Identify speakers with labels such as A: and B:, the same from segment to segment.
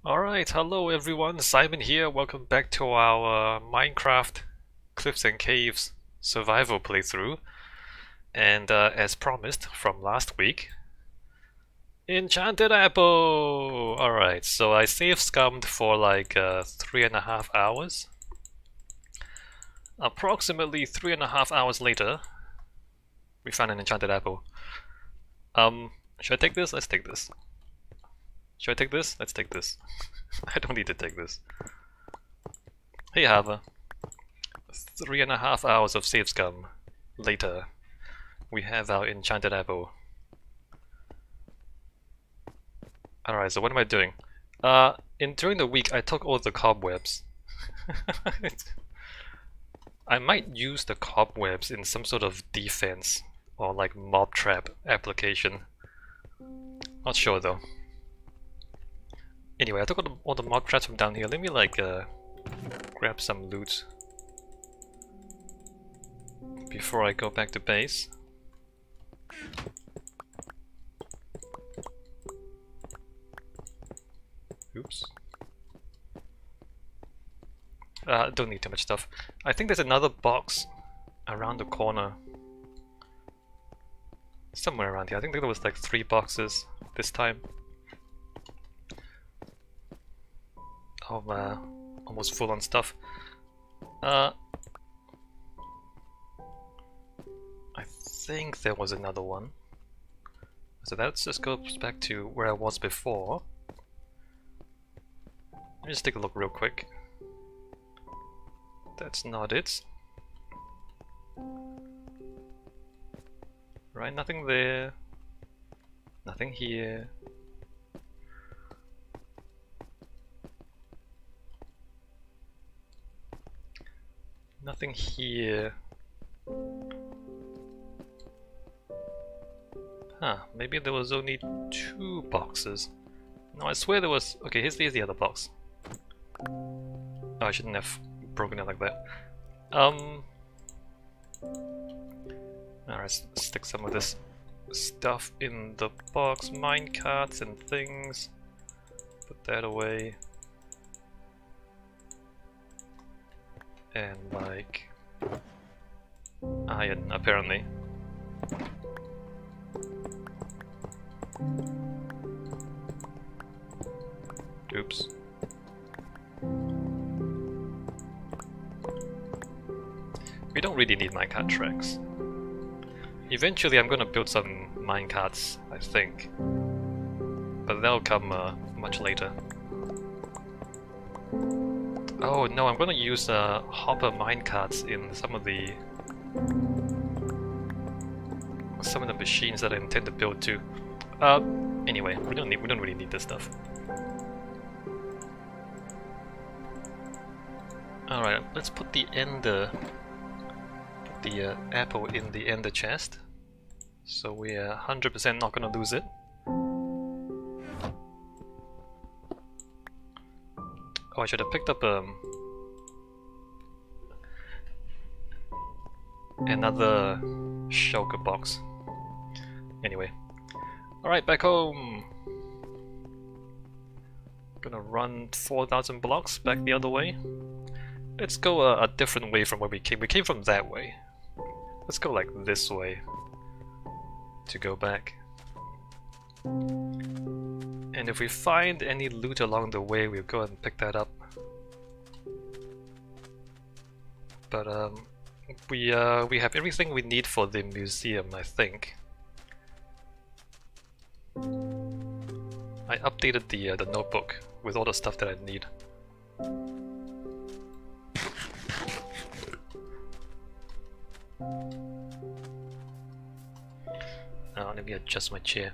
A: Alright, hello everyone, Simon here. Welcome back to our Minecraft Cliffs and Caves survival playthrough. And as promised from last week, Enchanted Apple! Alright, so I save-scummed for like 3.5 hours. Approximately 3.5 hours later, we found an Enchanted Apple. Should I take this? Let's take this. Should I take this? Let's take this. I don't need to take this. Hey Hava. 3.5 hours of save scum later, we have our Enchanted Apple. Alright, so what am I doing? During the week I took all the cobwebs. I might use the cobwebs in some sort of defense or like mob trap application. Not sure though. Anyway, I took all the mob traps from down here. Let me like grab some loot before I go back to base. Oops. Don't need too much stuff. I think there's another box around the corner. Somewhere around here. I think there was like 3 boxes this time. Of almost full on stuff. I think there was another one. So that just goes back to where I was before. Let me just take a look real quick. That's not it. Right, nothing there. Nothing here. Nothing here. Huh, maybe there was only 2 boxes. No, I swear there was... Okay, here's the other box. Oh, I shouldn't have broken it like that. Alright, let's stick some of this stuff in the box. Minecarts and things. Put that away. And like... iron, apparently. Oops. We don't really need minecart tracks. Eventually I'm gonna build some minecarts, I think. But that'll come much later. Oh no, I'm gonna use hopper minecarts in some of the machines that I intend to build too. Anyway, we don't really need this stuff. Alright, let's put the apple in the ender chest, so we're 100% not gonna lose it. Oh, I should have picked up another shulker box. Anyway, alright, back home. Gonna run 4,000 blocks back the other way. Let's go a different way from where we came. We came from that way. Let's go like this way to go back. And if we find any loot along the way, we'll go and pick that up. But we have everything we need for the museum, I think. I updated the notebook with all the stuff that I need. Now let me adjust my chair.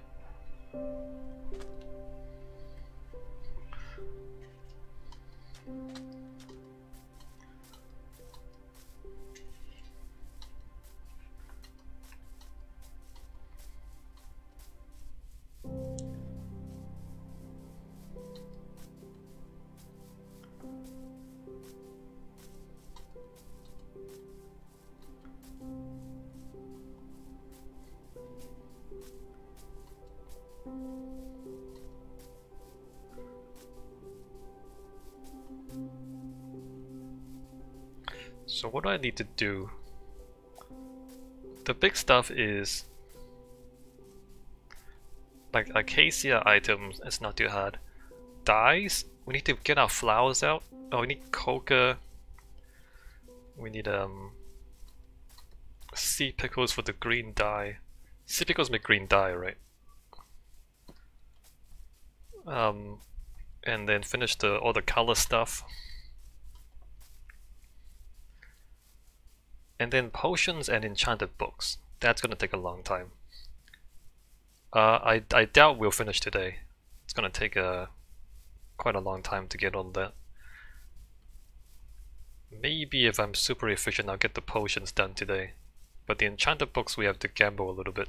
A: So what do I need to do? The big stuff is like acacia items, it's not too hard. Dyes, we need to get our flowers out. Oh, we need coca. We need sea pickles for the green dye. Sea pickles make green dye, right? And then finish all the color stuff. And then potions and enchanted books. That's gonna take a long time. I doubt we'll finish today. It's gonna take quite a long time to get on that. Maybe if I'm super efficient, I'll get the potions done today. But the enchanted books, we have to gamble a little bit.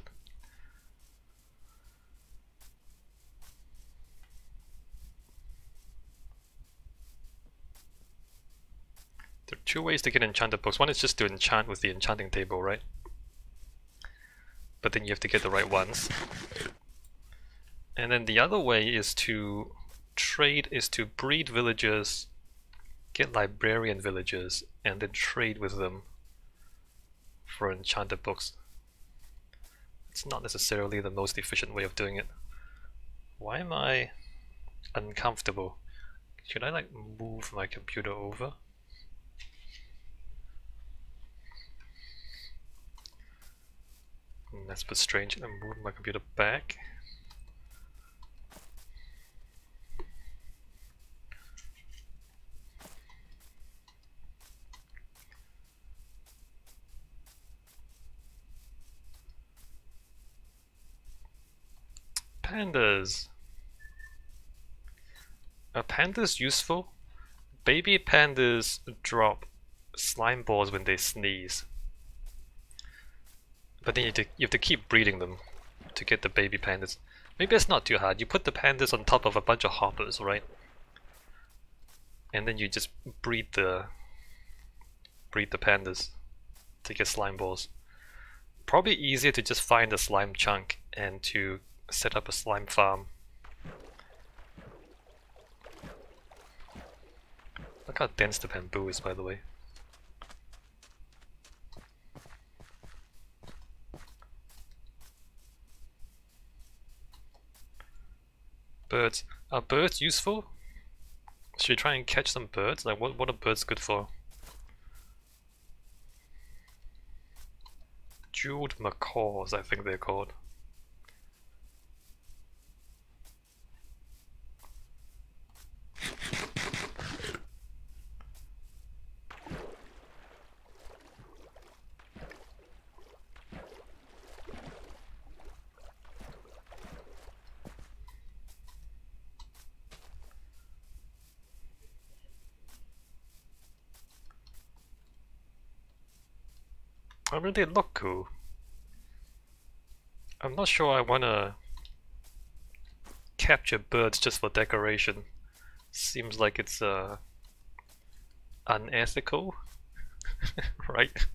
A: There are two ways to get enchanted books. One is just to enchant with the enchanting table, right? But then you have to get the right ones. And then the other way is to trade, is to breed villagers, get librarian villagers, and then trade with them for enchanted books. It's not necessarily the most efficient way of doing it. Why am I uncomfortable? Should I like move my computer over? That's a bit strange. I'm moving my computer back. Pandas. Are pandas useful? Baby pandas drop slime balls when they sneeze. But then you have to keep breeding them to get the baby pandas. Maybe it's not too hard. You put the pandas on top of a bunch of hoppers, right? And then you just breed the pandas to get slime balls. Probably easier to just find a slime chunk and to set up a slime farm. Look how dense the bamboo is, by the way. Birds. Are birds useful? Should we try and catch some birds? Like, what are birds good for? Jeweled macaws, I think they're called. I mean, they look cool. I'm not sure I wanna capture birds just for decoration. Seems like it's unethical, right?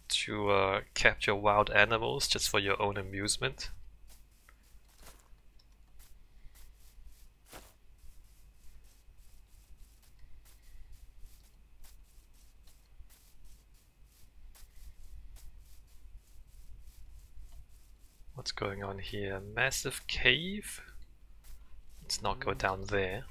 A: To capture wild animals just for your own amusement. What's going on here? Massive cave? Let's not go down there.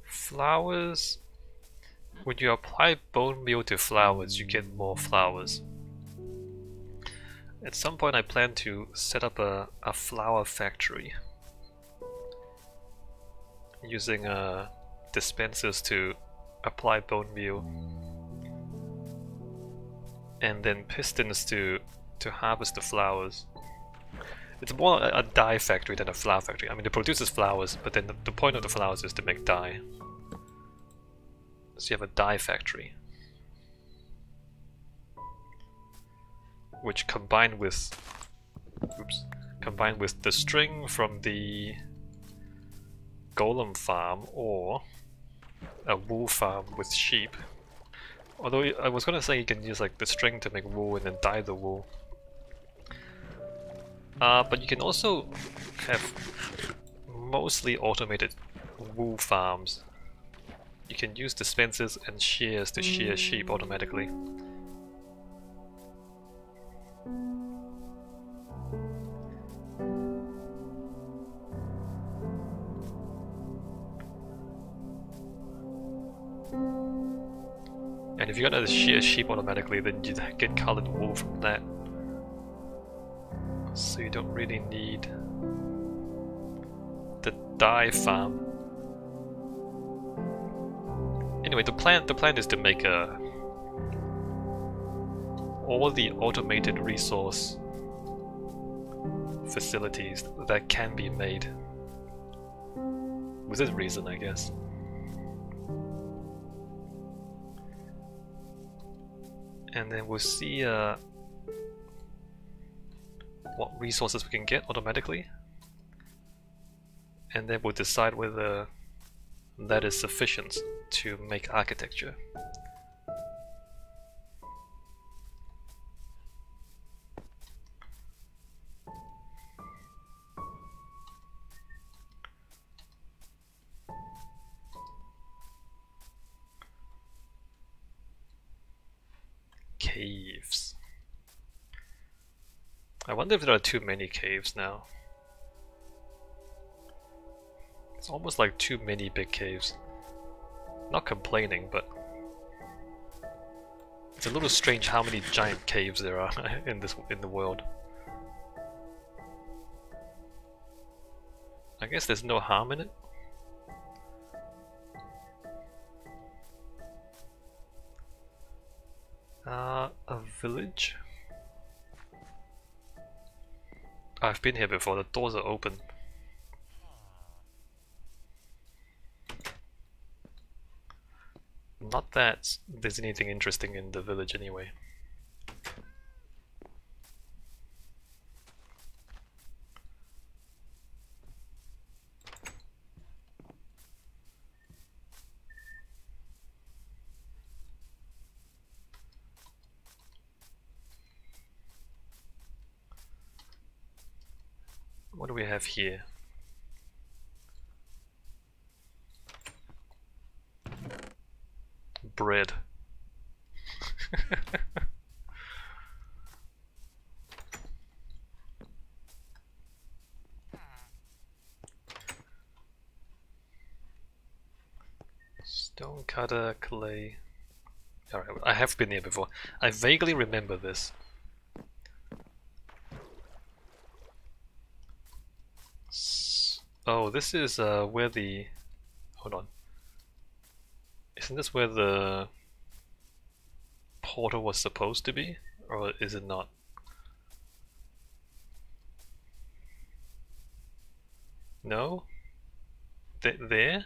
A: Flowers. When you apply bone meal to flowers, you get more flowers. At some point I plan to set up a flower factory using dispensers to apply bone meal and then pistons to harvest the flowers. It's more a dye factory than a flower factory. I mean, it produces flowers, but then the point of the flowers is to make dye. So you have a dye factory, which combined with the string from the golem farm or a wool farm with sheep. Although I was gonna say you can use like the string to make wool and then dye the wool. But you can also have mostly automated wool farms. You can use dispensers and shears to shear sheep automatically. And if you're gonna shear sheep automatically, then you get colored wool from that. So you don't really need the dye farm. Anyway, the plan is to make all the automated resource facilities that can be made. Within reason, I guess. And then we'll see what resources we can get automatically. And then we'll decide whether that is sufficient to make architecture. Caves. I wonder if there are too many caves now. It's almost like too many big caves. Not complaining, but it's a little strange how many giant caves there are in the world. I guess there's no harm in it. A village? I've been here before, the doors are open. Not that there's anything interesting in the village anyway. What do we have here? Bread. Stone cutter, clay. Alright, I have been here before. I vaguely remember this. Oh, this is where the... Hold on. Isn't this where the portal was supposed to be? Or is it not? No? There?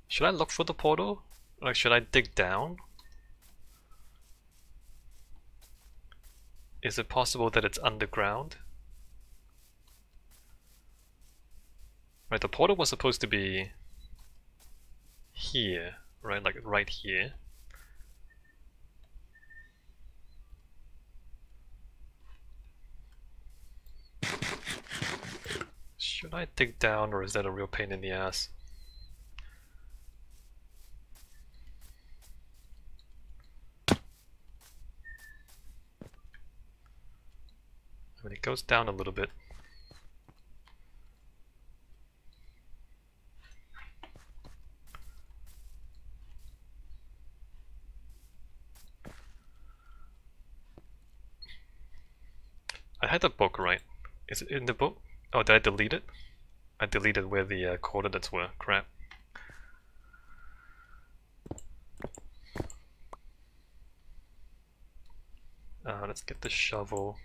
A: Should I look for the portal? Like, should I dig down? Is it possible that it's underground? Right, the portal was supposed to be here, right? Like right here. Should I dig down, or is that a real pain in the ass? I mean, it goes down a little bit. I had the book, right? Is it in the book? Oh, did I delete it? I deleted where the coordinates were. Crap. Let's get the shovel.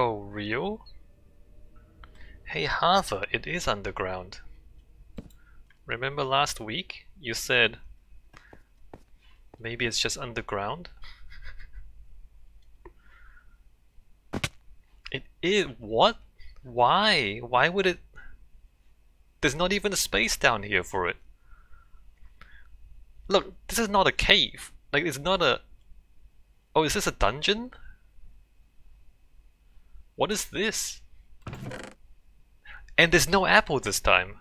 A: Oh, real? Hey Harther, it is underground. Remember last week? You said maybe it's just underground? It is. What? Why? Why would it? There's not even a space down here for it. Look, this is not a cave. Like, it's not a... Oh, is this a dungeon? What is this? And there's no apple this time.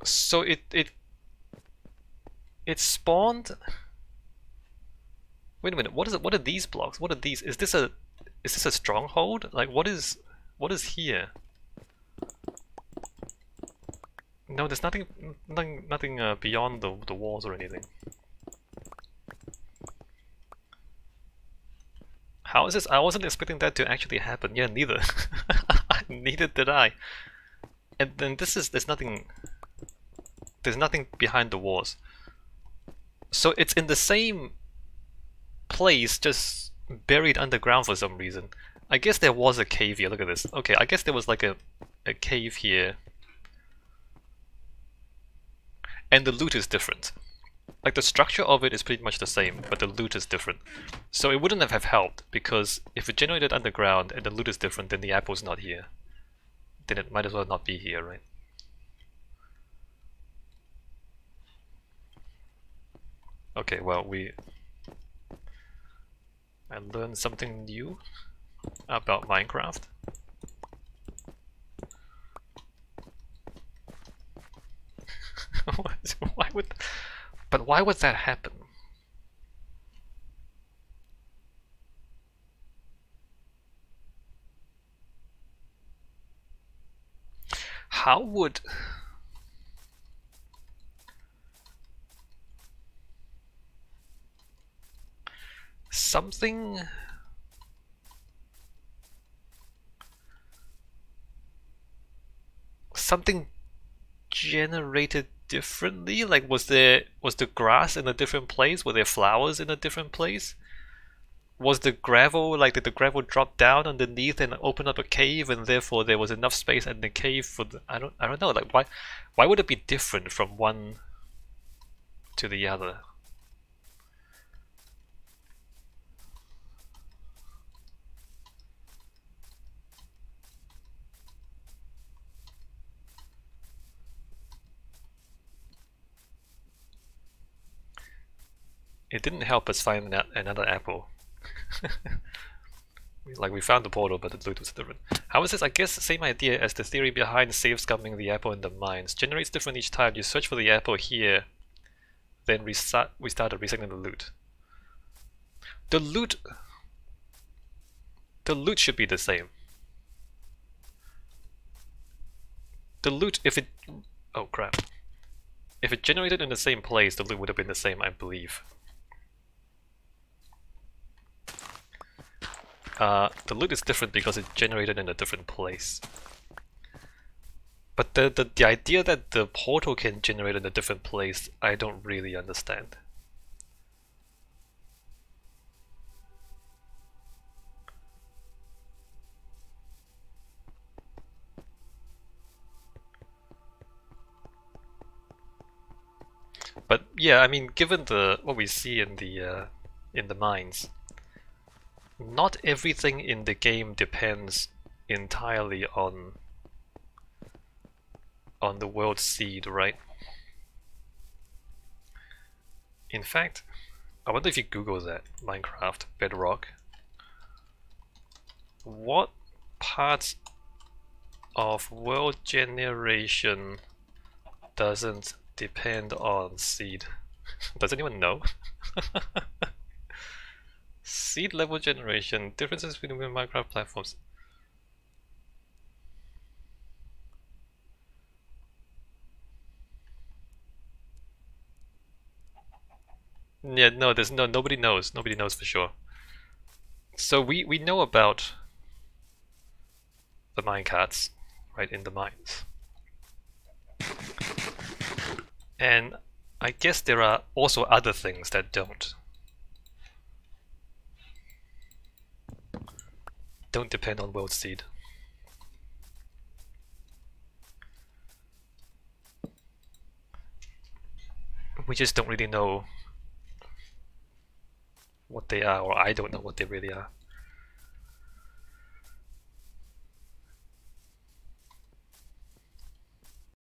A: So it spawned. Wait a minute. What is it? What are these blocks? What are these? Is this a stronghold? Like what is here? No, there's nothing beyond the walls or anything. How is this? I wasn't expecting that to actually happen. Yeah, neither. Neither did I. And then there's nothing behind the walls. So it's in the same place, just buried underground for some reason. I guess there was a cave here. Look at this. Okay, I guess there was like a cave here. And the loot is different. Like the structure of it is pretty much the same, but the loot is different. So it wouldn't have helped, because if it generated underground and the loot is different, then the apple's not here. Then it might as well not be here, right? Okay, well, I learned something new about Minecraft. Why would that happen? How would... something generated differently? Like was the grass in a different place? Were there flowers in a different place? Was the gravel, like did the gravel drop down underneath and open up a cave, and therefore there was enough space in the cave for the... I don't know, like why would it be different from one to the other? It didn't help us find another apple. Like we found the portal, but the loot was different. How is this? I guess the same idea as the theory behind save-scumming the apple in the mines. Generates different each time. You search for the apple here, then we started resetting the loot. The loot should be the same. The loot, if it... oh crap. If it generated in the same place, the loot would have been the same, I believe. The loot is different because it generated in a different place. But the idea that the portal can generate in a different place, I don't really understand. But yeah, I mean, given what we see in the mines, not everything in the game depends entirely on the world seed, right? In fact, I wonder if you Google that, Minecraft Bedrock, what parts of world generation doesn't depend on seed? Does anyone know? Seed level generation, differences between Minecraft platforms. Yeah, no, nobody knows. Nobody knows for sure. So we know about the minecarts, right, in the mines. And I guess there are also other things that don't. don't depend on world seed. We just don't really know what they are, or I don't know what they really are.